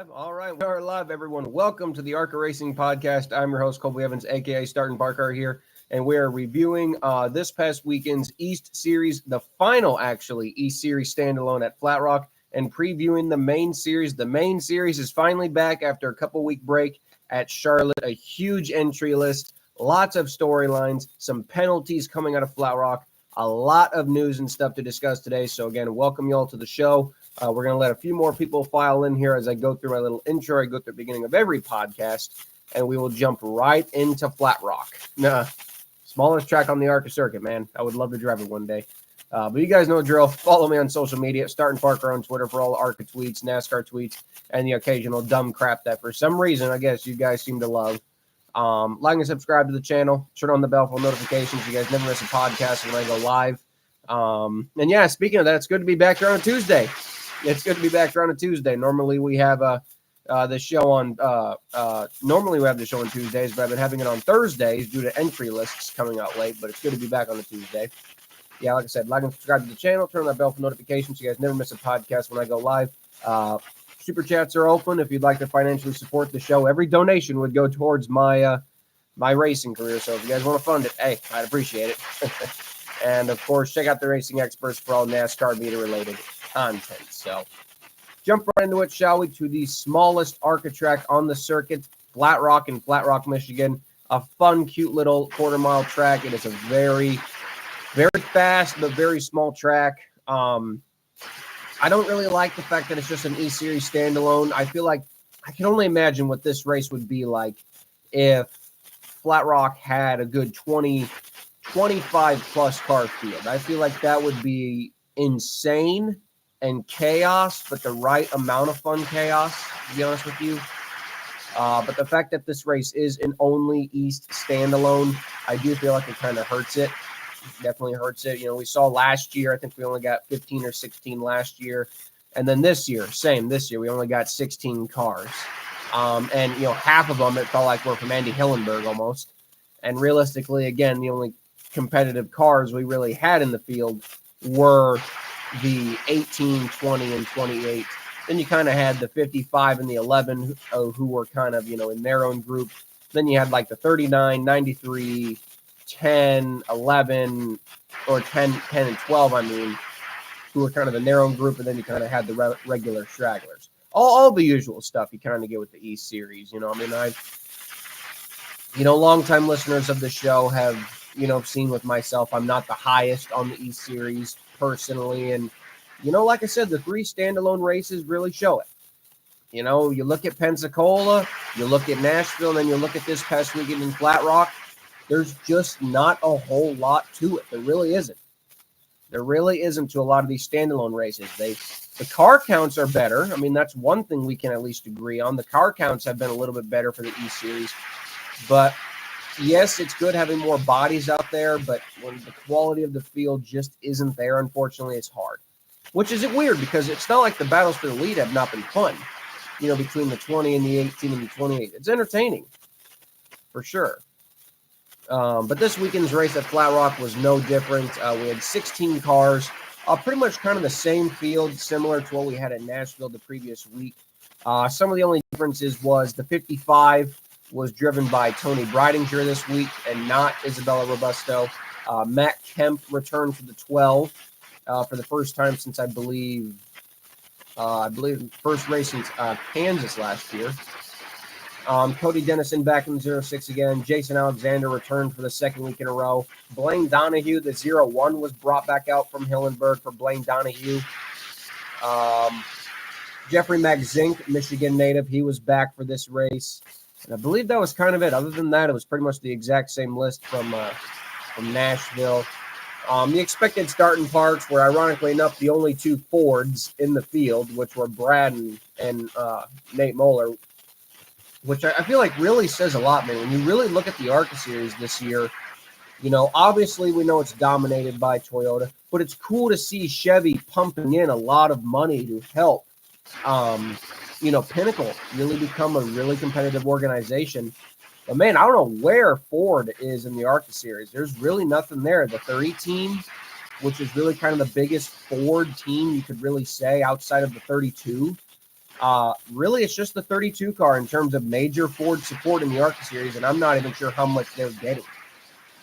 Live. All right, we are live, everyone. Welcome to the ARCA Racing Podcast. I'm your host, Colby Evans, aka Starting Parker here, and we are reviewing this past weekend's East Series, the final, actually, East Series standalone at Flat Rock, and previewing the main series. The main series is finally back after a couple-week break at Charlotte. A huge entry list, lots of storylines, some penalties coming out of Flat Rock, a lot of news and stuff to discuss today. So, again, welcome you all to the show. We're going to let a few more people file in here as I go through my little intro. I go through the beginning of every podcast, and we will jump right into Flat Rock. Smallest track on the ARCA circuit, man. I would love to drive it one day. But you guys know the drill. Follow me on social media, Starting Parker on Twitter for all ARCA tweets, NASCAR tweets, and the occasional dumb crap that for some reason, I guess, you guys seem to love. Like and subscribe to the channel. Turn on the bell for notifications. You guys never miss a podcast when I go live. And yeah, speaking of that, it's good to be back here on a Tuesday. It's good to be back here on a Tuesday. Normally we have the show on normally we have the show on Tuesdays, but I've been having it on Thursdays due to entry lists coming out late. But it's good to be back on a Tuesday. Yeah, like I said, like and subscribe to the channel. Turn on that bell for notifications so you guys never miss a podcast when I go live. Super chats are open if you'd like to financially support the show. Every donation would go towards my my racing career. So if you guys want to fund it, hey, I'd appreciate it. And of course, check out the Racing Experts for all NASCAR media related content. So jump right into it, shall we, to the smallest ARCA track on the circuit, Flat Rock in Flat Rock, Michigan. A fun, cute little quarter-mile track. It is a very, very fast but very small track. I don't really like the fact that it's just an E-Series standalone. I feel like I can only imagine what this race would be like if Flat Rock had a good 25-plus car field. I feel like that would be insane and chaos, but the right amount of fun chaos, to be honest with you. But the fact that this race is an only East standalone, I do feel like it kind of hurts it. Definitely hurts it. You know, we saw last year, I think we only got 15 or 16 last year. And then this year, this year, we only got 16 cars. And, you know, half of them, it felt like were from Andy Hillenburg almost. And realistically, again, the only competitive cars we really had in the field were the 18, 20, and 28. Then you kind of had the 55 and the 11 who were kind of, you know, in their own group. Then you had like the 39, 93, 10, 11, or 10 and 12, I mean, who were kind of in their own group. And then you kind of had the regular stragglers. All the usual stuff you kind of get with the East Series. You know, I mean, longtime listeners of the show have, you know, seen with myself, I'm not the highest on the East Series personally. And, you know, like I said, the 3 standalone races really show it. You know, you look at Pensacola, you look at Nashville, and then you look at this past weekend in Flat Rock. There's just not a whole lot to it. There really isn't. There really isn't to a lot of these standalone races. The car counts are better. I mean, that's one thing we can at least agree on. The car counts have been a little bit better for the East Series. But yes, it's good having more bodies out there, but when the quality of the field just isn't there, unfortunately, it's hard. Which is weird because it's not like the battles for the lead have not been fun. You know, between the 20 and the 18 and the 28. It's entertaining, for sure. But this weekend's race at Flat Rock was no different. We had 16 cars, pretty much kind of the same field, similar to what we had at Nashville the previous week. Some of the only differences was the 55 was driven by Tony Breidinger this week and not Isabella Robusto. Matt Kemp returned for the 12 for the first time since I believe first race in Kansas last year. Cody Dennison back in the 06 again. Jason Alexander returned for the second week in a row. Blaine Donahue, the 01, was brought back out from Hillenburg for Blaine Donahue. Jeffrey McZink, Michigan native, he was back for this race. And I believe that was kind of it. Other than that, it was pretty much the exact same list from Nashville. The expected starting parts were, ironically enough, the only 2 Fords in the field, which were Brad and Nate Moeller, which I feel like really says a lot, man. When you really look at the ARCA series this year, you know, obviously we know it's dominated by Toyota, but it's cool to see Chevy pumping in a lot of money to help, you know, Pinnacle really become a really competitive organization. But, man, I don't know where Ford is in the ARCA series. There's really nothing there. The 30 team, which is really kind of the biggest Ford team you could really say outside of the 32, Really, it's just the 32 car in terms of major Ford support in the ARCA series, and I'm not even sure how much they're getting.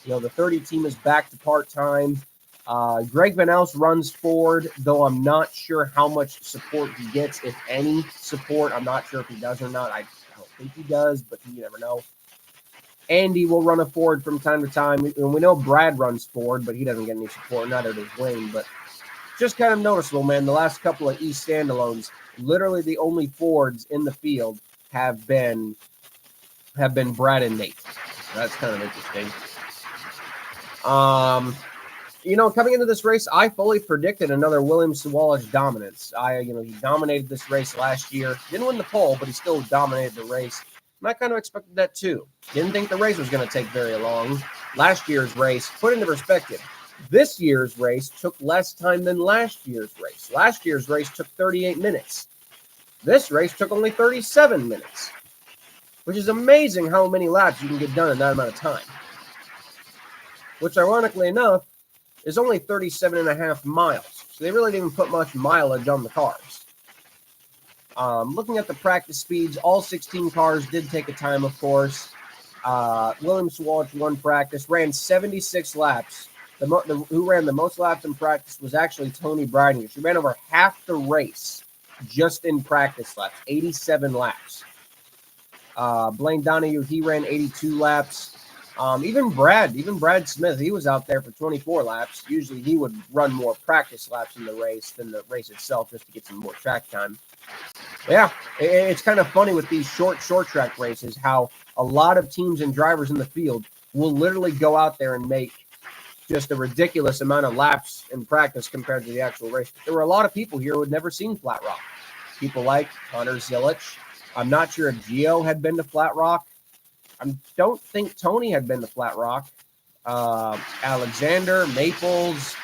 The 30 team is back to part-time. Greg Van Els runs Ford, though I'm not sure how much support he gets, if any support. I'm not sure if he does or not. I don't think he does, but you never know. Andy will run a Ford from time to time. And we know Brad runs Ford, but he doesn't get any support. Neither does Wayne. But just kind of noticeable, man. The last couple of East standalones, literally the only Fords in the field have been Brad and Nate. That's kind of interesting. Coming into this race, I fully predicted another William Zilisch dominance. He dominated this race last year. Didn't win the pole, but he still dominated the race. And I kind of expected that too. Didn't think the race was going to take very long. Last year's race, put into perspective, this year's race took less time than last year's race. Last year's race took 38 minutes. This race took only 37 minutes, which is amazing how many laps you can get done in that amount of time. Which, ironically enough, is only 37.5 miles. So they really didn't put much mileage on the cars. Looking at the practice speeds, all 16 cars did take a time, of course. William Zilisch won practice, ran 76 laps. Who ran the most laps in practice was actually Tony Briding. She ran over half the race just in practice laps, 87 laps. Blaine Donahue, he ran 82 laps. Even Brad Smith, he was out there for 24 laps. Usually he would run more practice laps in the race than the race itself just to get some more track time. But yeah, it's kind of funny with these short track races how a lot of teams and drivers in the field will literally go out there and make just a ridiculous amount of laps in practice compared to the actual race. There were a lot of people here who had never seen Flat Rock. People like Connor Zilisch. I'm not sure if Gio had been to Flat Rock. I don't think Tony had been to Flat Rock. Alexander, Maples,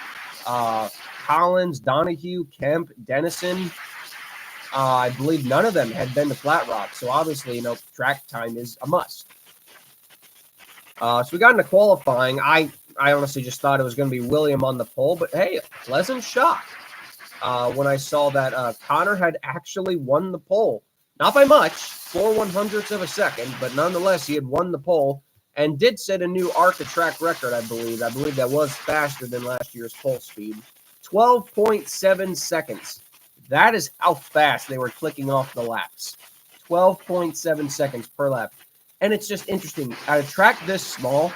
Collins, Donahue, Kemp, Dennison. I believe none of them had been to Flat Rock. So obviously, track time is a must. So we got into qualifying. I honestly just thought it was going to be William on the pole, but hey, pleasant shock when I saw that Connor had actually won the pole. Not by much, 4/100ths of a second, but nonetheless, he had won the pole and did set a new ARCA track record, I believe. I believe that was faster than last year's pole speed. 12.7 seconds. That is how fast they were clicking off the laps. 12.7 seconds per lap. And it's just interesting. At a track this small,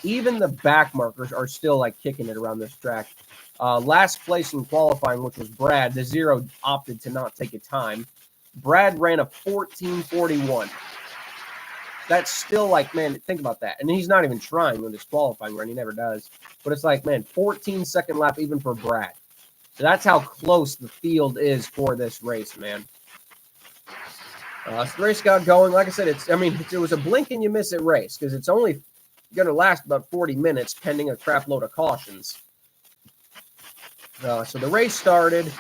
even the back markers are still kicking it around this track. Last place in qualifying, which was Brad, the zero opted to not take a time. Brad ran a 14:41. That's still man, think about that. And he's not even trying with his qualifying run. He never does. But it's 14-second lap even for Brad. So that's how close the field is for this race, man. So the race got going. Like I said, it was a blink and you miss it race because it's only going to last about 40 minutes pending a crap load of cautions. So the race started.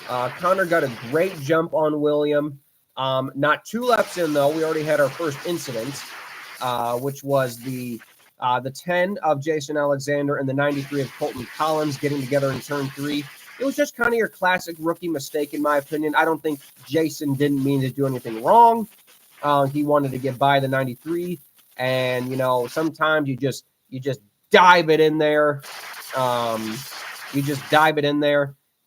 Connor got a great jump on William. Not 2 laps in, though. We already had our first incident, which was the 10 of Jason Alexander and the 93 of Colton Collins getting together in turn 3. It was just kind of your classic rookie mistake, in my opinion. I don't think Jason didn't mean to do anything wrong. He wanted to get by the 93, and sometimes you just dive it in there.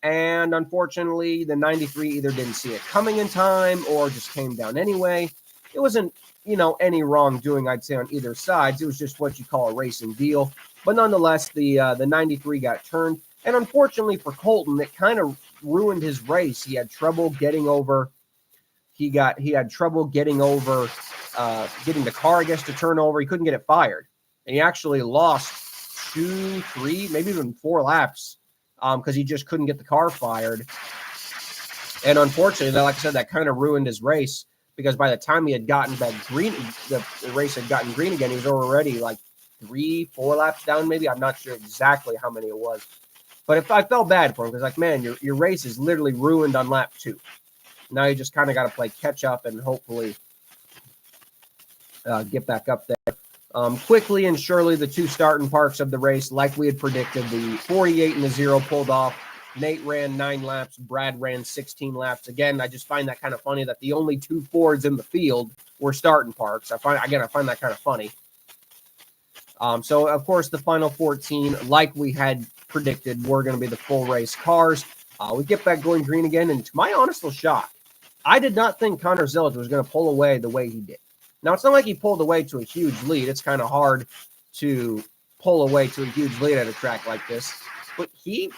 And unfortunately, the 93 either didn't see it coming in time or just came down anyway. It wasn't, any wrongdoing, I'd say, on either side. It was just what you call a racing deal. But nonetheless, the 93 got turned. And unfortunately for Colton, it kind of ruined his race. He had trouble getting over. He had trouble getting over, getting the car, I guess, to turn over. He couldn't get it fired. And he actually lost 2, 3, maybe even 4 laps. Because he just couldn't get the car fired. And unfortunately, like I said, that kind of ruined his race because by the time he had gotten back green, the race had gotten green again, he was already 3, 4 laps down maybe. I'm not sure exactly how many it was. But I felt bad for him because, man, your race is literally ruined on lap 2. Now you just kind of got to play catch up and hopefully get back up there. Quickly and surely, the 2 starting parks of the race, like we had predicted, the 48 and the 0 pulled off. Nate ran 9 laps. Brad ran 16 laps. Again, I just find that kind of funny that the only 2 Fords in the field were starting parks. I find that kind of funny. So, of course, the final 14, like we had predicted, were going to be the full race cars. We get back going green again, and to my honest shock, I did not think Connor Zilisch was going to pull away the way he did. Now, it's not like he pulled away to a huge lead. It's kind of hard to pull away to a huge lead at a track like this. But he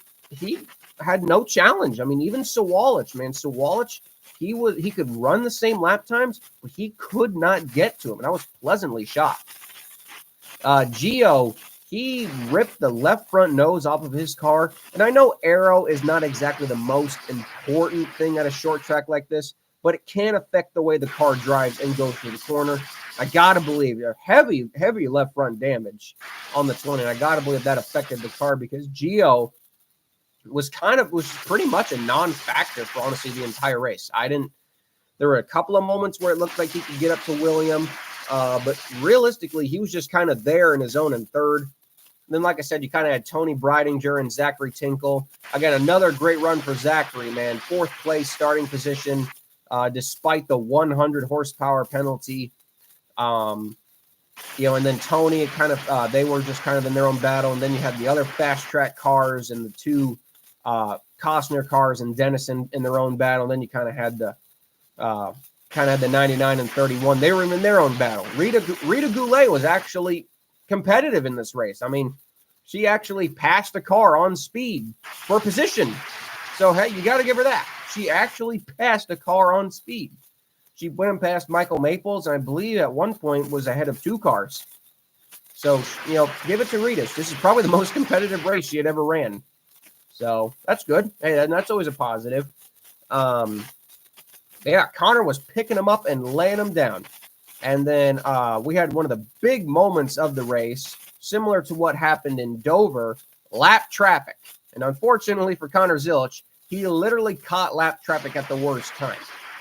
had no challenge. I mean, even Zilisch, man. Zilisch, he could run the same lap times, but he could not get to him. And I was pleasantly shocked. Gio, he ripped the left front nose off of his car. And I know aero is not exactly the most important thing at a short track like this, but it can affect the way the car drives and goes through the corner. I got to believe heavy left front damage on the 20. And I got to believe that affected the car because Gio was pretty much a non-factor for honestly the entire race. There were a couple of moments where it looked like he could get up to William. But realistically, he was just kind of there in his own in third. And then, like I said, you kind of had Tony Breidinger and Zachary Tinkle. Again, another great run for Zachary, man. 4th place starting position, despite the 100 horsepower penalty. And then Tony, they were just kind of in their own battle. And then you had the other fast track cars and the 2 Costner cars and Dennison in their own battle. And then you kind of had the 99 and 31. They were in their own battle. Rita Goulet was actually competitive in this race. I mean, she actually passed a car on speed for position. So, hey, you got to give her that. She actually passed a car on speed. She went past Michael Maples, and I believe at one point was ahead of 2 cars. So, give it to Rita. This is probably the most competitive race she had ever ran. So, that's good. Hey, that's always a positive. Yeah, Connor was picking him up and laying him down. And then we had one of the big moments of the race, similar to what happened in Dover, lap traffic. And unfortunately for Connor Zilisch, he literally caught lap traffic at the worst time.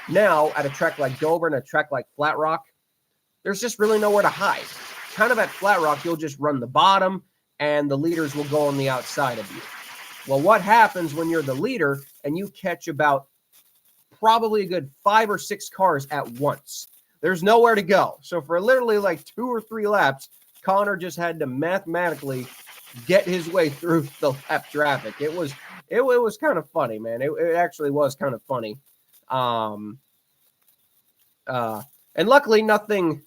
Now, at a track like Dover and a track like Flat Rock, there's just really nowhere to hide. Kind of at Flat Rock, you'll just run the bottom, and the leaders will go on the outside of you. Well, what happens when you're the leader and you catch about probably a good 5 or 6 cars at once? There's nowhere to go. So for literally like 2 or 3 laps, Connor just had to mathematically get his way through the lap traffic. It was kind of funny, man. It actually was kind of funny. And luckily nothing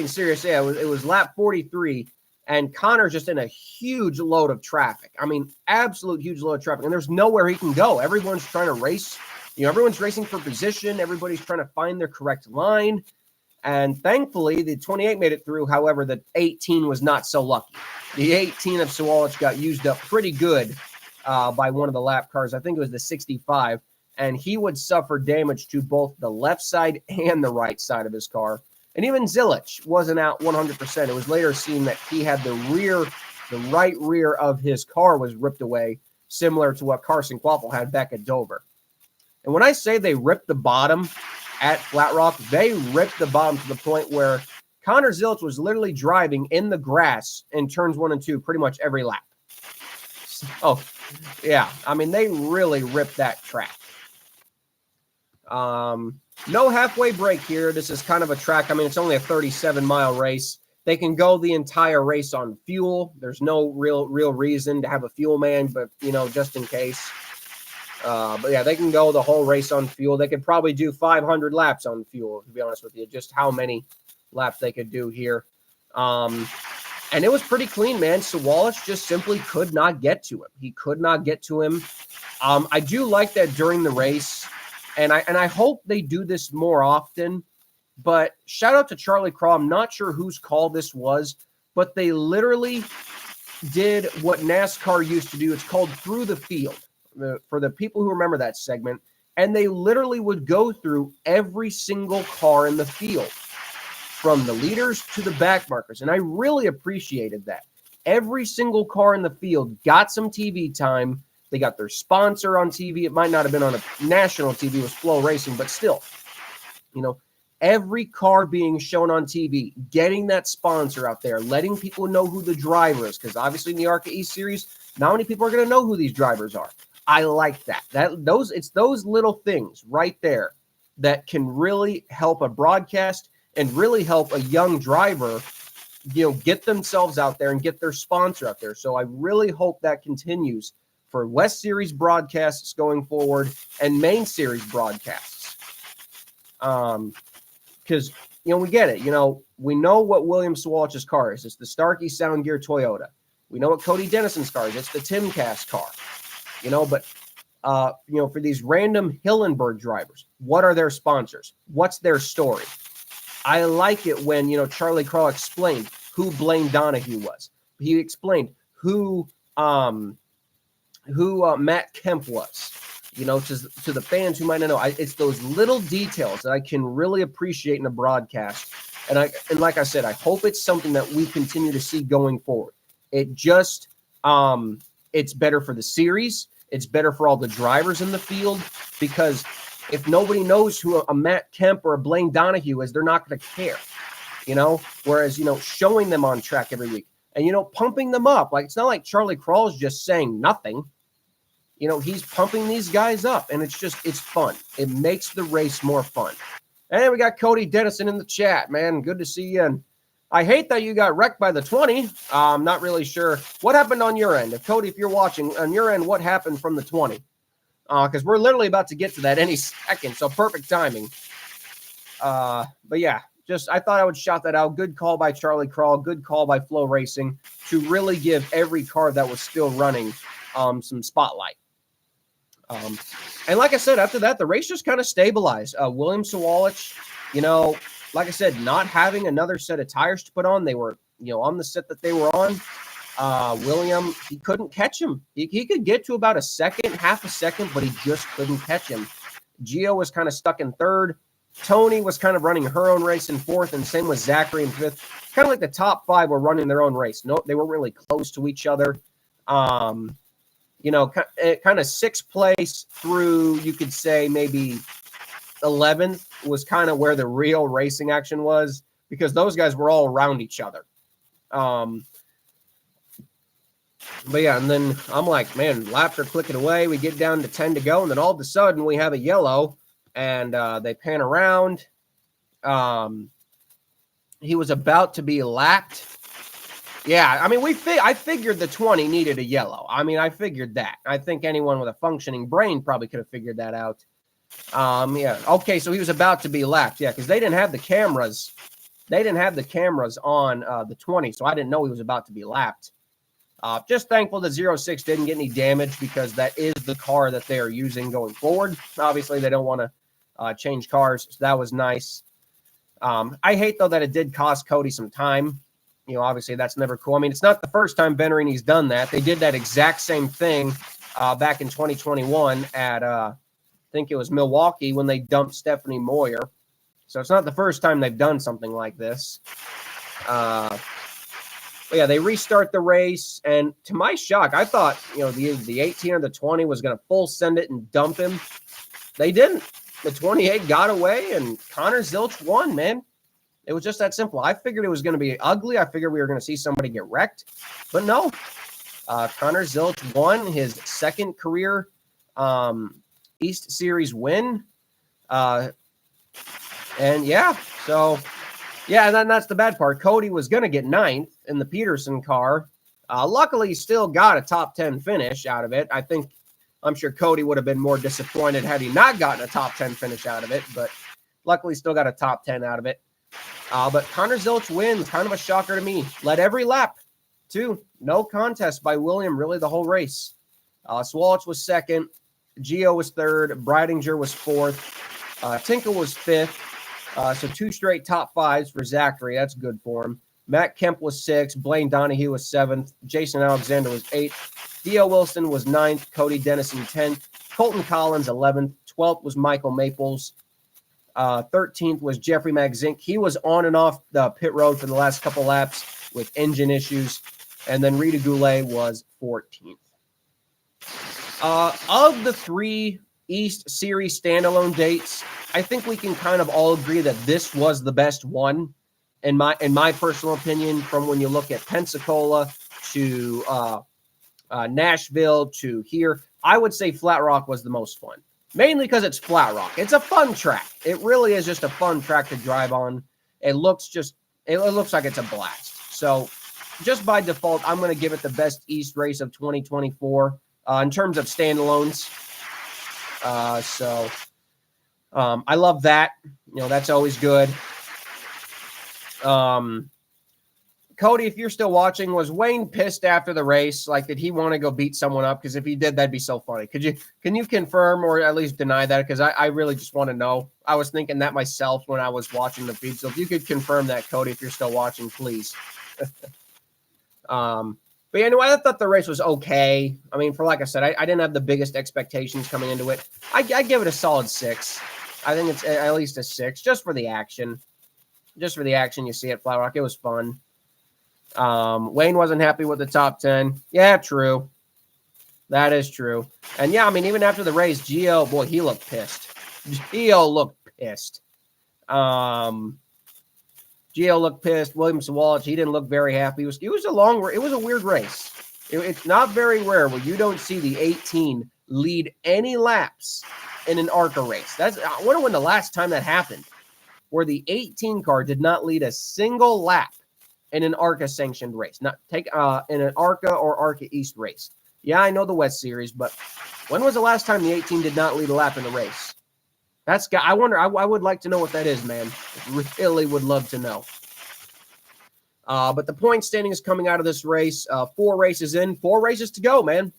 serious. Yeah, it was lap 43. And Connor's just in a huge load of traffic. I mean, absolute huge load of traffic. And there's nowhere he can go. Everyone's trying to race. Everyone's racing for position. Everybody's trying to find their correct line. And thankfully, the 28 made it through. However, the 18 was not so lucky. The 18 of Zilisch got used up pretty good by one of the lap cars. I think it was the 65. And he would suffer damage to both the left side and the right side of his car. And even Zilisch wasn't out 100%. It was later seen that he had the right rear of his car was ripped away, similar to what Carson Quaffle had back at Dover. And when I say they ripped the bottom at Flat Rock, they ripped the bottom to the point where Connor Zilisch was literally driving in the grass in turns 1 and 2 pretty much every lap. Oh, yeah. I mean, they really ripped that track. No halfway break here. This is kind of a track. I mean, it's only a 37-mile race. They can go the entire race on fuel. There's no real reason to have a fuel man, but, just in case. But, yeah, they can go the whole race on fuel. They could probably do 500 laps on fuel, to be honest with you, just how many laps they could do here. And it was pretty clean, man. Zilisch just simply could not get to him. He could not get to him. I do like that during the race. And I hope they do this more often, but shout out to Charlie Craw. I'm not sure whose call this was, but they literally did what NASCAR used to do. It's called Through the Field for the people who remember that segment. And they literally would go through every single car in the field from the leaders to the back markers. And I really appreciated that. Every single car in the field got some TV time. They got their sponsor on TV. It might not have been on a national TV, it was Flow Racing, but still, every car being shown on TV, getting that sponsor out there, letting people know who the driver is, because obviously in the ARCA East Series, not many people are going to know who these drivers are. I like that. It's those little things right there that can really help a broadcast and really help a young driver, get themselves out there and get their sponsor out there. So I really hope that continues for West Series broadcasts going forward and main series broadcasts. Because, we get it. We know what William Sawalich's car is. It's the Starkey Sound Gear Toyota. We know what Cody Dennison's car is. It's the Timcast car. But, for these random Hillenberg drivers, what are their sponsors? What's their story? I like it when, Charlie Crow explained who Blaine Donahue was. He explained who Matt Kemp was. To the fans who might not know, it's those little details that I can really appreciate in a broadcast. And like I said, I hope it's something that we continue to see going forward. It just, it's better for the series. It's better for all the drivers in the field, because if nobody knows who a Matt Kemp or a Blaine Donahue is, they're not going to care, whereas, showing them on track every week and, pumping them up. Like, it's not like Charlie Crawl's just saying nothing. He's pumping these guys up, and it's fun. It makes the race more fun. And we got Cody Dennison in the chat, man. Good to see you. And I hate that you got wrecked by the 20. I'm not really sure what happened on your end. Cody, if you're watching on your end, what happened from the 20? Because we're literally about to get to that any second, so perfect timing. But yeah, I thought I would shout that out. Good call by Charlie Crawl. Good call by Flow Racing to really give every car that was still running some spotlight. And like I said, after that, the race just kind of stabilized. William Sawalich, like I said, not having another set of tires to put on. They were, on the set that they were on. William, he couldn't catch him. He could get to about half a second, but he just couldn't catch him. Gio was kind of stuck in third. Tony was kind of running her own race in fourth, and same with Zachary in fifth. Kind of like the top five were running their own race. No, they weren't really close to each other. Kind of sixth place through, you could say maybe 11th was kind of where the real racing action was, because those guys were all around each other. But yeah, and then I'm like, man, laps are clicking away. We get down to 10 to go, and then all of a sudden we have a yellow, and they pan around. He was about to be lapped. Yeah, I mean, I figured the 20 needed a yellow. I mean, I figured that. I think anyone with a functioning brain probably could have figured that out. Yeah. Okay, so he was about to be lapped. Yeah, because they didn't have the cameras. They didn't have the cameras on the 20, so I didn't know he was about to be lapped. Just thankful that 06 didn't get any damage, because that is the car that they are using going forward. Obviously, they don't want to change cars, so that was nice. I hate, though, that it did cost Cody some time. Obviously, that's never cool. I mean, it's not the first time Bennerini's done that. They did that exact same thing back in 2021 at, I think it was Milwaukee, when they dumped Stephanie Moyer. So it's not the first time they've done something like this. But yeah, they restart the race, and to my shock, I thought, the 18 or the 20 was going to full send it and dump him. They didn't. The 28 got away, and Connor Zilisch won, man. It was just that simple. I figured it was going to be ugly. I figured we were going to see somebody get wrecked, but no. Connor Zilisch won his second career East Series win. And yeah, so yeah, and then that's the bad part. Cody was going to get ninth in the Peterson car. Luckily, he still got a top 10 finish out of it. I'm sure Cody would have been more disappointed had he not gotten a top 10 finish out of it, but luckily still got a top 10 out of it. But Connor Zilisch wins, kind of a shocker to me. Led every lap, too. No contest by William, really, the whole race. Swalich was second. Gio was third. Breidinger was fourth. Tinkle was fifth. So two straight top fives for Zachary. That's good for him. Matt Kemp was sixth. Blaine Donahue was seventh. Jason Alexander was eighth. Dio Wilson was ninth. Cody Dennison 10th. Colton Collins 11th. 12th was Michael Maples. 13th was Jeffrey Magzink. He was on and off the pit road for the last couple laps with engine issues. And then Rita Goulet was 14th. Of the three East Series standalone dates, I think we can kind of all agree that this was the best one, in my personal opinion. From when you look at Pensacola to Nashville to here, I would say Flat Rock was the most fun. Mainly because it's Flat Rock. It's a fun track. It really is just a fun track to drive on. It looks like it's a blast. So just by default, I'm going to give it the best East race of 2024 in terms of standalones. I love that. That's always good. Cody, if you're still watching, was Wayne pissed after the race? Like, did he want to go beat someone up? Because if he did, that'd be so funny. Can you confirm or at least deny that? Because I really just want to know. I was thinking that myself when I was watching the feed. So if you could confirm that, Cody, if you're still watching, please. But yeah, anyway, I thought the race was okay. I mean, like I said, I didn't have the biggest expectations coming into it. I give it a solid 6. I think it's at least a 6, just for the action. Just for the action you see at Flat Rock. It was fun. Wayne wasn't happy with the top 10. Yeah, true. That is true. And yeah, I mean, even after the race, Gio, boy, he looked pissed. Gio looked pissed. Williams Walsh, he didn't look very happy. It was a weird race. It's not very rare where you don't see the 18 lead any laps in an ARCA race. I wonder when the last time that happened, where the 18 car did not lead a single lap in an ARCA sanctioned race. Not take in an ARCA or ARCA East race. Yeah, I know the West Series, but when was the last time the 18 did not lead a lap in the race? I wonder. I would like to know what that is, man. Really would love to know. But the point standings coming out of this race, 4 races in, 4 races to go, man.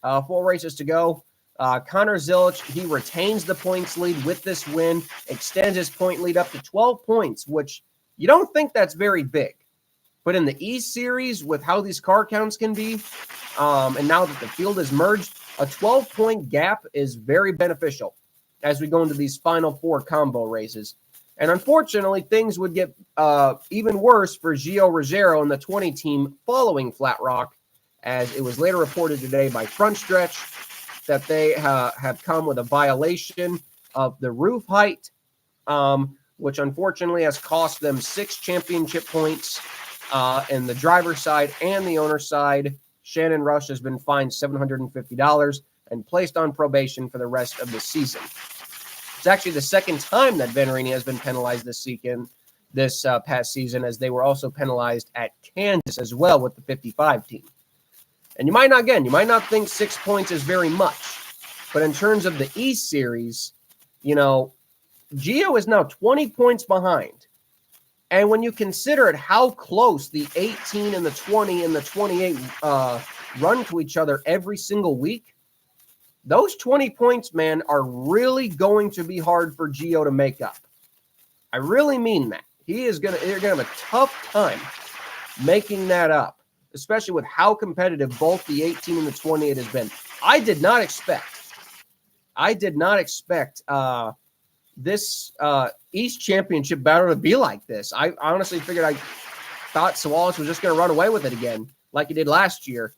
4 races to go. Connor Zilisch, he retains the points lead with this win, extends his point lead up to 12 points, which you don't think that's very big. But in the East Series, with how these car counts can be, and now that the field is merged, a 12-point gap is very beneficial as we go into these final 4 combo races. And unfortunately, things would get even worse for Gio Ruggiero and the 20 team following Flat Rock, as it was later reported today by Front Stretch that they have come with a violation of the roof height, which unfortunately has cost them 6 championship points in the driver's side and the owner's side. Shannon Rush has been fined $750 and placed on probation for the rest of the season. It's actually the second time that Venturini has been penalized this past season, as they were also penalized at Kansas as well with the 55 team. And you might not think 6 points is very much, but in terms of the East Series, Gio is now 20 points behind. And when you consider it, how close the 18 and the 20 and the 28 run to each other every single week, those 20 points, man, are really going to be hard for Gio to make up. I really mean that. They're going to have a tough time making that up, especially with how competitive both the 18 and the 28 has been. I did not expect this East Championship battle to be like this. I honestly I thought Zilisch was just going to run away with it again, like he did last year.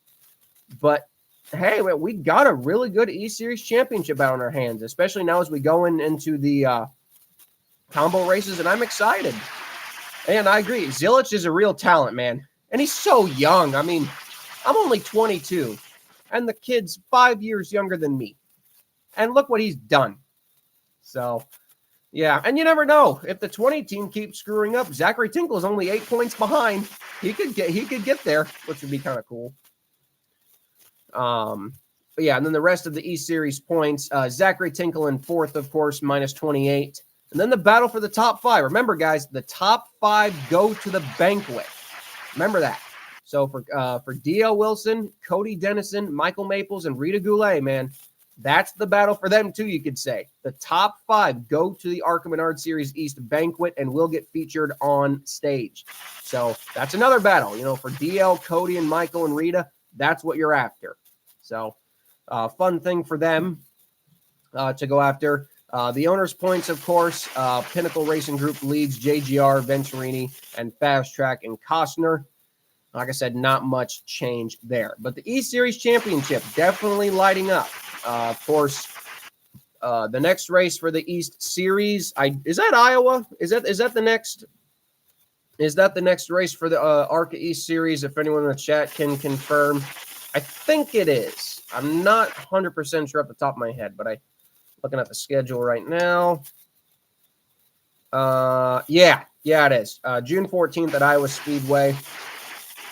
But hey, we got a really good East Series Championship battle in our hands, especially now as we go into the combo races, and I'm excited. And I agree, Zilisch is a real talent, man. And he's so young. I mean, I'm only 22, and the kid's 5 years younger than me. And look what he's done. So, yeah. And you never know. If the 20 team keeps screwing up, Zachary Tinkle is only 8 points behind. He could get there, which would be kind of cool. But yeah, and then the rest of the East Series points, Zachary Tinkle in 4th, of course, minus 28. And then the battle for the top 5. Remember, guys, the top 5 go to the banquet. Remember that. So for DL Wilson, Cody Dennison, Michael Maples, and Rita Goulet, man, that's the battle for them too, you could say. The top 5 go to the ARCA Menard Series East banquet and will get featured on stage. So that's another battle, for DL, Cody, and Michael and Rita. That's what you're after. So fun thing for them to go after. The owners' points, of course, Pinnacle Racing Group leads JGR, Venturini, and Fast Track and Costner. Like I said, not much change there. But the East Series Championship definitely lighting up. Of course, The next race for the East Series, is that Iowa? Is that the next? Is that the next race for the ARCA East Series? If anyone in the chat can confirm, I think it is. I'm not 100% sure off the top of my head, but I'm looking at the schedule right now. Yeah, it is. June 14th at Iowa Speedway.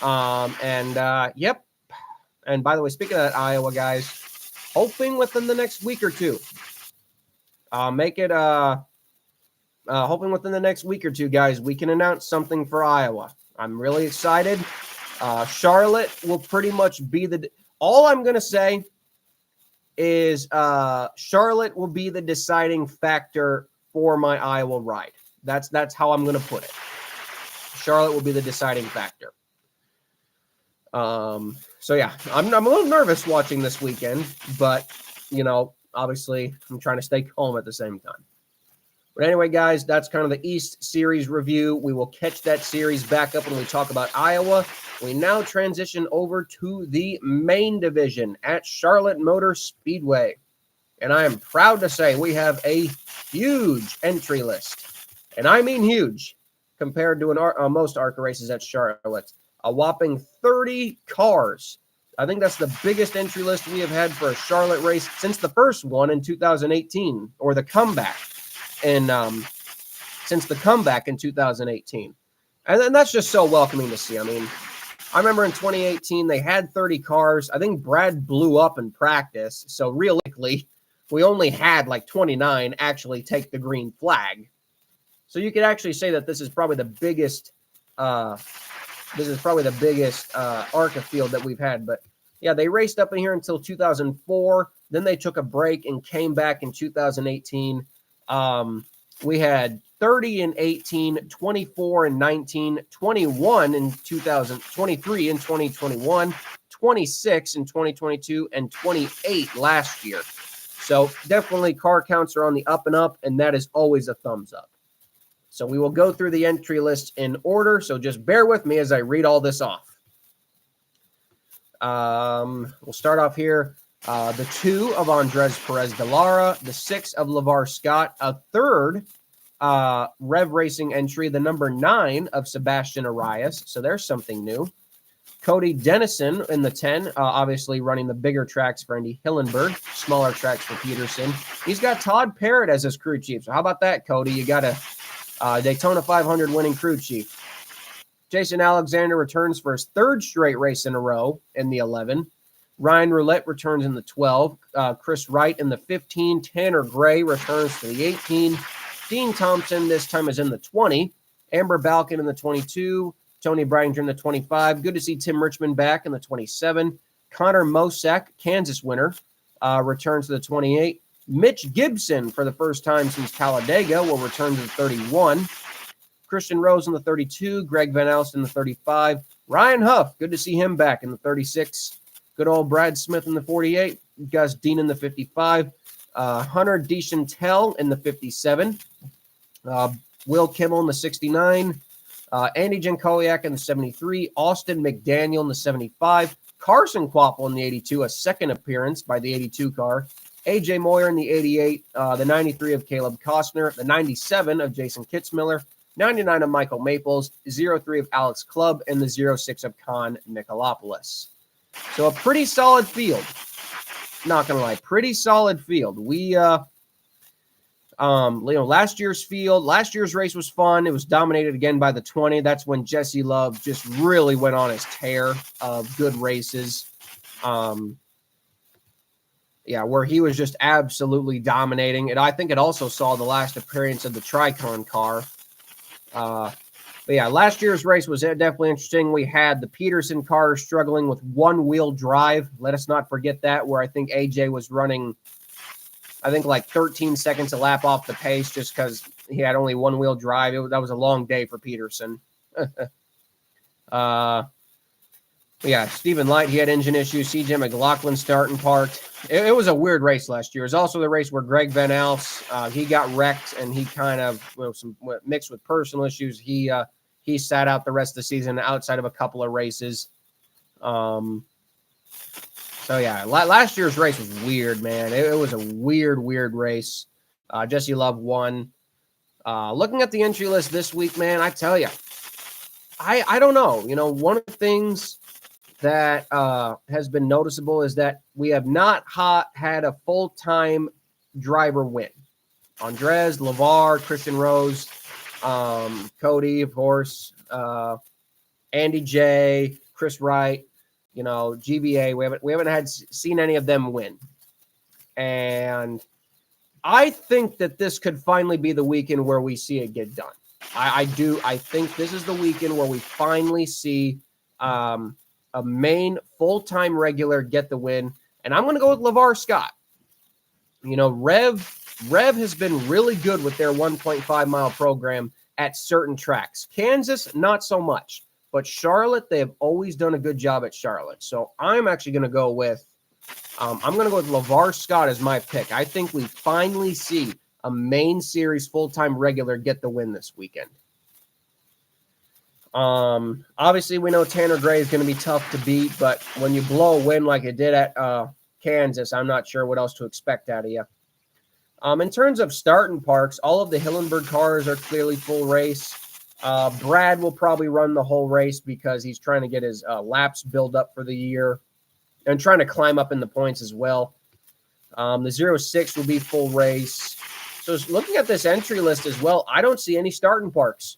Yep. And by the way, speaking of that, Iowa guys, hoping within the next week or two, hoping within the next week or two, guys, we can announce something for Iowa. I'm really excited. Charlotte will pretty much be all I'm going to say is Charlotte will be the deciding factor for my Iowa ride. That's how I'm going to put it. Charlotte will be the deciding factor. So yeah, I'm a little nervous watching this weekend, but obviously I'm trying to stay calm at the same time. But anyway, guys, that's kind of the East Series review. We will catch that series back up when we talk about Iowa. We now transition over to the main division at Charlotte Motor Speedway. And I am proud to say we have a huge entry list. And I mean huge compared to most ARCA races at Charlotte. A whopping 30 cars. I think that's the biggest entry list we have had for a Charlotte race since the first one in 2018, or the comeback. And since the comeback in 2018. And that's just so welcoming to see. I mean, I remember in 2018, they had 30 cars. I think Brad blew up in practice. So realistically, we only had like 29 actually take the green flag. So you could actually say that this is probably the biggest ARCA field that we've had. But yeah, they raced up in here until 2004. Then they took a break and came back in 2018. We had 30 in 18, 24 in 19, 21 in 2023 in 2021, 26 in 2022, and 28 last year. So definitely car counts are on the up and up, and that is always a thumbs up. So we will go through the entry list in order. So just bear with me as I read all this off. We'll start off here. The 2 of Andres Perez de Lara, the 6 of LeVar Scott, a 3rd Rev Racing entry, the number 9 of Sebastian Arias. So there's something new. Cody Dennison in the 10, obviously running the bigger tracks for Andy Hillenberg, smaller tracks for Peterson. He's got Todd Parrott as his crew chief. So how about that, Cody? You got a Daytona 500 winning crew chief. Jason Alexander returns for his 3rd straight race in a row in the 11. Ryan Roulette returns in the 12. Chris Wright in the 15. Tanner Gray returns to the 18. Dean Thompson this time is in the 20. Amber Balkin in the 22. Tony Breidinger in the 25. Good to see Tim Richmond back in the 27. Connor Mosak, Kansas winner, returns to the 28. Mitch Gibson, for the first time since Talladega, will return to the 31. Christian Rose in the 32. Greg Van Alst in the 35. Ryan Huff, good to see him back in the 36. Good old Brad Smith in the 48. Gus Dean in the 55. Hunter Deschantel in the 57. Will Kimmel in the 69. Andy Jankoliak in the 73. Austin McDaniel in the 75. Carson Quapple in the 82, a second appearance by the 82 car. AJ Moyer in the 88. The 93 of Caleb Costner. The 97 of Jason Kitzmiller. 99 of Michael Maples. 03 of Alex Clubb. And the 06 of Con Nicolopoulos. So a pretty solid field. Not going to lie, pretty solid field. We, last year's race was fun. It was dominated again by the 20. That's when Jesse Love just really went on his tear of good races. Where he was just absolutely dominating. And I think it also saw the last appearance of the Tricon car. Last year's race was definitely interesting. We had the Peterson car struggling with one-wheel drive. Let us not forget that, where I think AJ was running, like 13 seconds a lap off the pace just because he had only one-wheel drive. That was a long day for Peterson. Stephen Light, he had engine issues. CJ McLaughlin starting parked. It was a weird race last year. It was also the race where Greg Van Alst, he got wrecked, and he kind of, mixed with personal issues, he sat out the rest of the season outside of a couple of races. So yeah, last year's race was weird, man. It was a weird race. Jesse Love won. Looking at the entry list this week, man, I tell you, I don't know. You know, one of the things that has been noticeable is that we have not had a full-time driver win. Andres, LeVar, Christian Rose, Cody, of course, Andy J, Chris Wright, you know, GBA. We haven't seen any of them win. And I think that this could finally be the weekend where we see it get done. I think this is the weekend where we finally see a main full-time regular get the win. And I'm going to go with LeVar Scott. You know, Rev has been really good with their 1.5 mile program at certain tracks. Kansas, not so much. But Charlotte, they have always done a good job at Charlotte. So I'm actually going to go with LeVar Scott as my pick. I think we finally see a main series full-time regular get the win this weekend. Obviously, we know Tanner Gray is going to be tough to beat, but when you blow a win like it did at Kansas, I'm not sure what else to expect out of you. In terms of starting parks, all of the Hillenberg cars are clearly full race. Brad will probably run the whole race because he's trying to get his laps built up for the year and trying to climb up in the points as well. The 06 will be full race. So looking at this entry list as well, I don't see any starting parks.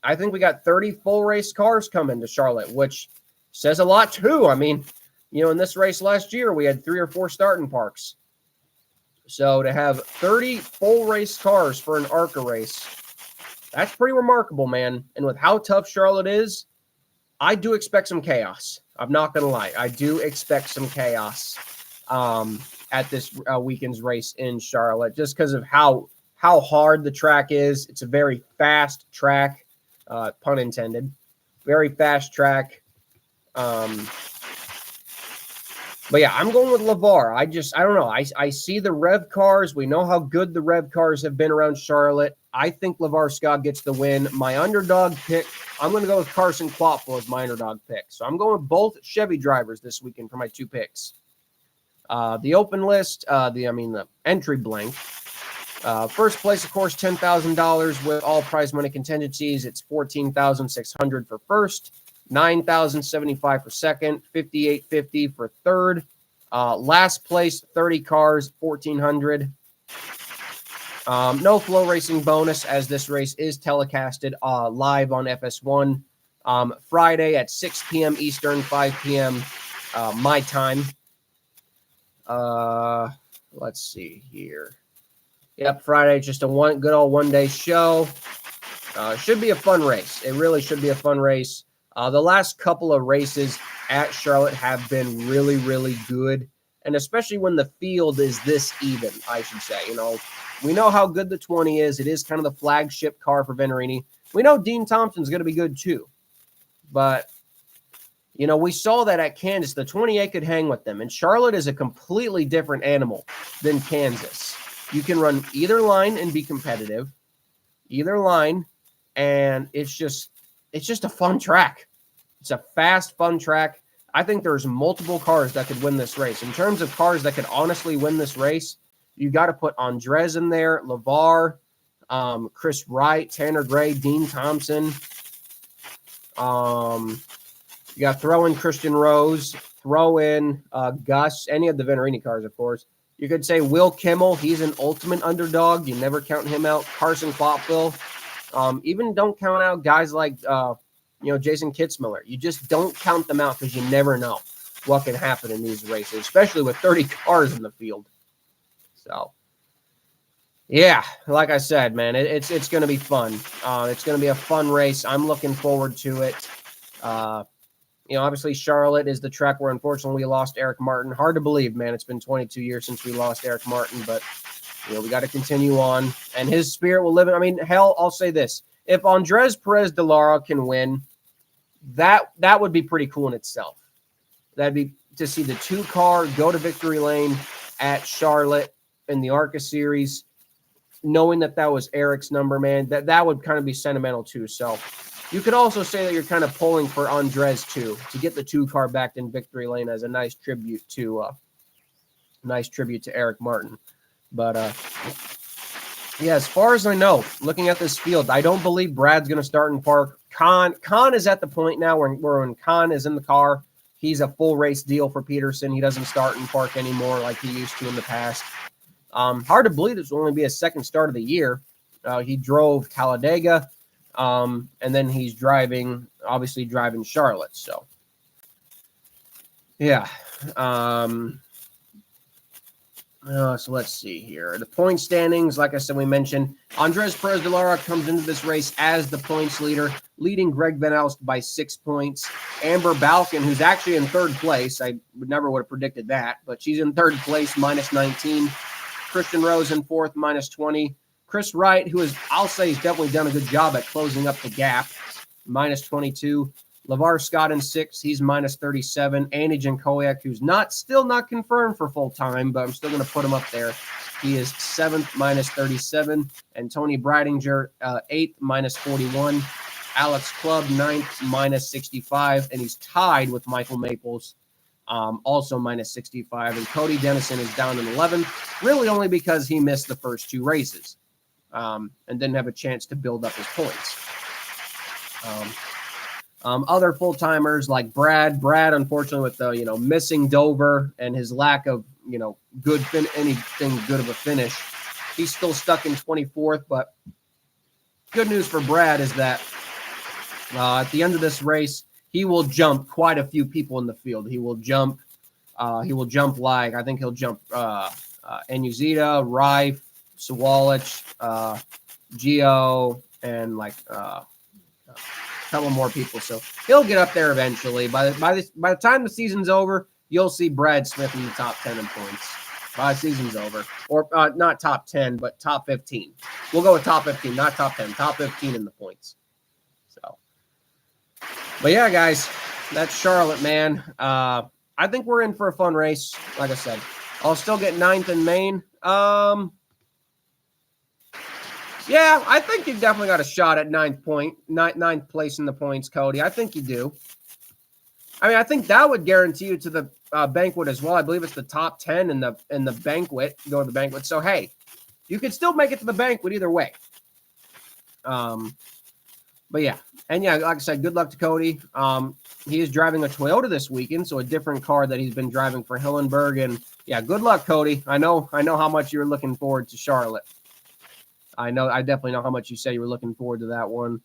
I think we got 30 full race cars coming to Charlotte, which says a lot too. I mean, you know, in this race last year, we had 3 or 4 starting parks. So to have 30 full race cars for an ARCA race, that's pretty remarkable, man. And with how tough Charlotte is, I do expect some chaos. I'm not going to lie. I do expect some chaos at this weekend's race in Charlotte just because of how hard the track is. It's a very fast track, pun intended. Very fast track. But yeah, I'm going with LeVar. I don't know. I see the Rev cars. We know how good the Rev cars have been around Charlotte. I think LeVar Scott gets the win. My underdog pick, I'm going to go with Carson Klopfel as my underdog pick. So I'm going with both Chevy drivers this weekend for my 2 picks. The open list, the entry blank. First place, of course, $10,000 with all prize money contingencies. It's $14,600 for first. $9,075 for second, $5,850 for third. Last place, 30 cars, $1,400. No flow racing bonus as this race is telecasted live on FS1 Friday at 6 p.m. Eastern, 5 p.m. My time. Let's see here. Yep, Friday, just a good old one-day show. Should be a fun race. It really should be a fun race. The last couple of races at Charlotte have been really, really good. And especially when the field is this even, I should say. You know, we know how good the 20 is. It is kind of the flagship car for Venturini. We know Dean Thompson's going to be good too. But, you know, we saw that at Kansas. The 28 could hang with them. And Charlotte is a completely different animal than Kansas. You can run either line and be competitive. Either line. And it's just a fun track. It's a fast, fun track. I think there's multiple cars that could win this race. In terms of cars that could honestly win this race, you got to put Andres in there, LeVar, Chris Wright, Tanner Gray, Dean Thompson. You got to throw in Christian Rose, throw in Gus, any of the Venturini cars, of course. You could say Will Kimmel. He's an ultimate underdog. You never count him out. Carson Klopfel. Even don't count out guys like, Jason Kitzmiller. You just don't count them out because you never know what can happen in these races, especially with 30 cars in the field. So, yeah, like I said, man, it's going to be fun. It's going to be a fun race. I'm looking forward to it. Obviously Charlotte is the track where unfortunately we lost Eric Martin. Hard to believe, man. It's been 22 years since we lost Eric Martin, but we got to continue on, and his spirit will live in. I mean, hell, I'll say this: if Andres Perez de Lara can win, that would be pretty cool in itself. That'd be to see the 2-car go to victory lane at Charlotte in the ARCA series, knowing that was Eric's number, man. That would kind of be sentimental too. So, You could also say that you're kind of pulling for Andres too, to get the 2 car back in victory lane as a nice tribute to Eric Martin. But yeah, as far as I know, looking at this field, I don't believe Brad's going to start in park. Khan is at the point now where when Khan is in the car, he's a full race deal for Peterson. He doesn't start in park anymore like he used to in the past. Hard to believe this will only be his second start of the year. He drove Talladega, and then he's obviously driving Charlotte. So, yeah. So let's see here. The point standings, like I said, we mentioned, Andres Perez de Lara comes into this race as the points leader, leading Greg Van Alst by 6 points. Amber Balkin, who's actually in third place, I never would have predicted that, but she's in third place, minus 19. Christian Rose in fourth, minus 20. Chris Wright, who is, I'll say, he's definitely done a good job at closing up the gap, minus 22. LeVar Scott in sixth, he's minus 37. Andy Jankowiak, who's still not confirmed for full time, but I'm still going to put him up there. He is seventh, minus 37. And Tony Breidinger, eighth, minus 41. Alex Clubb, ninth, minus 65. And he's tied with Michael Maples, also minus 65. And Cody Dennison is down in 11th, really only because he missed the first 2 races and didn't have a chance to build up his points. Other full-timers like Brad, unfortunately, with the, missing Dover and his lack of, anything good of a finish, he's still stuck in 24th. But good news for Brad is that at the end of this race, he will jump quite a few people in the field. He will jump like, I think he'll jump Enuzita, Rife, Swalich, Gio, and like couple more people, so he'll get up there eventually. By the time the season's over, you'll see Brad Smith in the top 10 in points. By the season's over, or not top 10, but top 15. We'll go with top 15, not top 10. Top 15 in the points. So, but yeah, guys, that's Charlotte, man. I think we're in for a fun race. Like I said, I'll still get 9th in Maine. Yeah, I think you've definitely got a shot at ninth place in the points, Cody. I think you do. I mean, I think that would guarantee you to the banquet as well. I believe it's the top 10 in the banquet. Go to the banquet. So hey, you could still make it to the banquet either way. But yeah, and yeah, like I said, good luck to Cody. He is driving a Toyota this weekend, so a different car that he's been driving for Hillenberg. And yeah, good luck, Cody. I know how much you're looking forward to Charlotte. I definitely know how much you said you were looking forward to that one.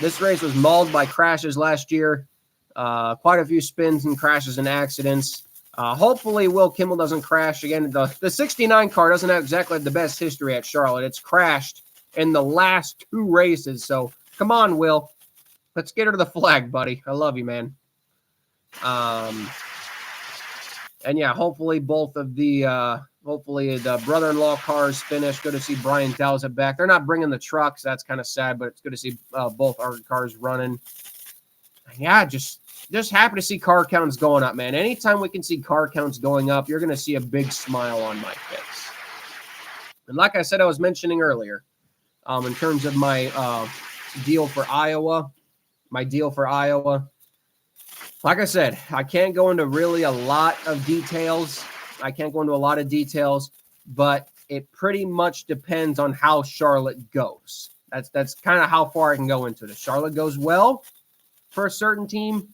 This race was mauled by crashes last year. Quite a few spins and crashes and accidents. Hopefully Will Kimmel doesn't crash again. The 69 car doesn't have exactly the best history at Charlotte. It's crashed in the last 2 races. So come on, Will. Let's get her to the flag, buddy. I love you, man. And yeah, hopefully the brother-in-law cars finish. Good to see Brian Dowsett back. They're not bringing the trucks. That's kind of sad, but it's good to see both our cars running. Yeah, just happy to see car counts going up, man. Anytime we can see car counts going up, you're going to see a big smile on my face. And like I said, I was mentioning earlier, in terms of my deal for Iowa, like I said, I can't go into really a lot of details. But it pretty much depends on how Charlotte goes. That's kind of how far I can go into it. If Charlotte goes well for a certain team,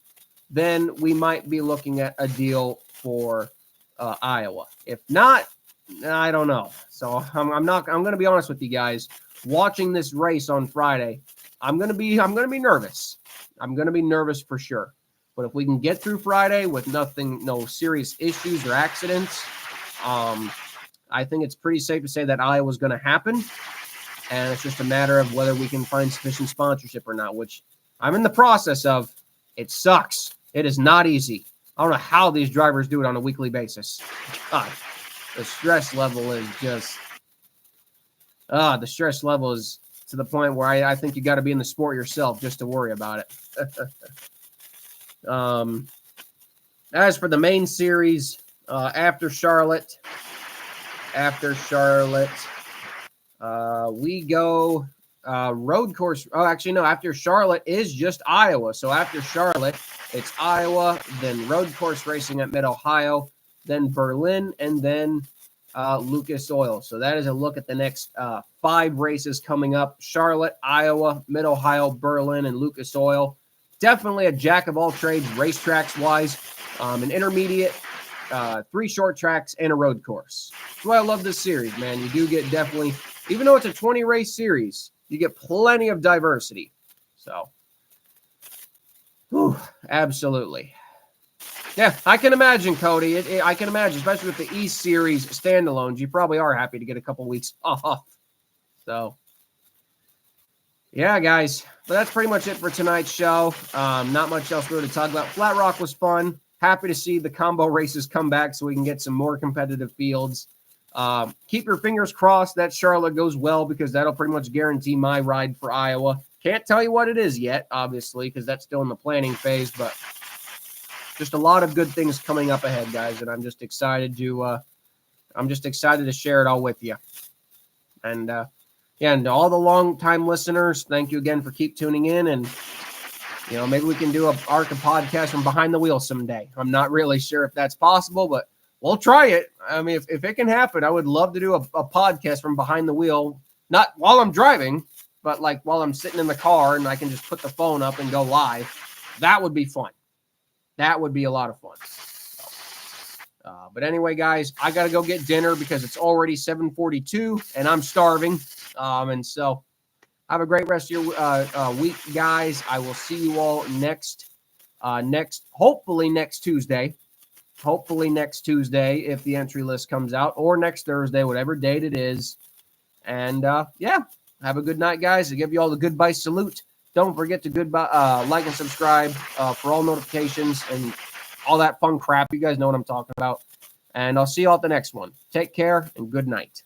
then we might be looking at a deal for Iowa. If not, I don't know. So I'm going to be honest with you guys. Watching this race on Friday, I'm going to be nervous. I'm going to be nervous for sure. But if we can get through Friday with no serious issues or accidents, I think it's pretty safe to say that Iowa's going to happen. And it's just a matter of whether we can find sufficient sponsorship or not, which I'm in the process of. It sucks. It is not easy. I don't know how these drivers do it on a weekly basis. God, the stress level is just the stress level is to the point where I think you got to be in the sport yourself just to worry about it. As for the main series, after Charlotte, we go road course. Oh, actually, no. After Charlotte is just Iowa. So after Charlotte, it's Iowa, then road course racing at Mid-Ohio, then Berlin, and then Lucas Oil. So that is a look at the next 5 races coming up: Charlotte, Iowa, Mid-Ohio, Berlin, and Lucas Oil. Definitely a jack of all trades, racetracks wise. An intermediate, 3 short tracks, and a road course. That's why I love this series, man. You do get definitely, even though it's a 20 race series, you get plenty of diversity. So, absolutely. Yeah, I can imagine, Cody. I can imagine, especially with the East Series standalones, you probably are happy to get a couple weeks off. So, yeah, guys. But that's pretty much it for tonight's show. Not much else really to talk about. Flat Rock was fun. Happy to see the combo races come back so we can get some more competitive fields. Keep your fingers crossed that Charlotte goes well, because that'll pretty much guarantee my ride for Iowa. Can't tell you what it is yet, obviously, because that's still in the planning phase, but just a lot of good things coming up ahead, guys, and I'm just excited to share it all with you. And and to all the long-time listeners, thank you again for keep tuning in, and maybe we can do a ARCA podcast from behind the wheel someday. I'm not really sure if that's possible, but we'll try it. I mean, if it can happen, I would love to do a podcast from behind the wheel, not while I'm driving, but like while I'm sitting in the car and I can just put the phone up and go live. That would be fun. That would be a lot of fun. But anyway, guys, I got to go get dinner because it's already 7:42 and I'm starving. And so have a great rest of your week, guys. I will see you all hopefully next Tuesday. Hopefully next Tuesday if the entry list comes out, or next Thursday, whatever date it is. And have a good night, guys. I give you all the goodbye salute. Don't forget to like and subscribe for all notifications and all that fun crap. You guys know what I'm talking about. And I'll see you all at the next one. Take care and good night.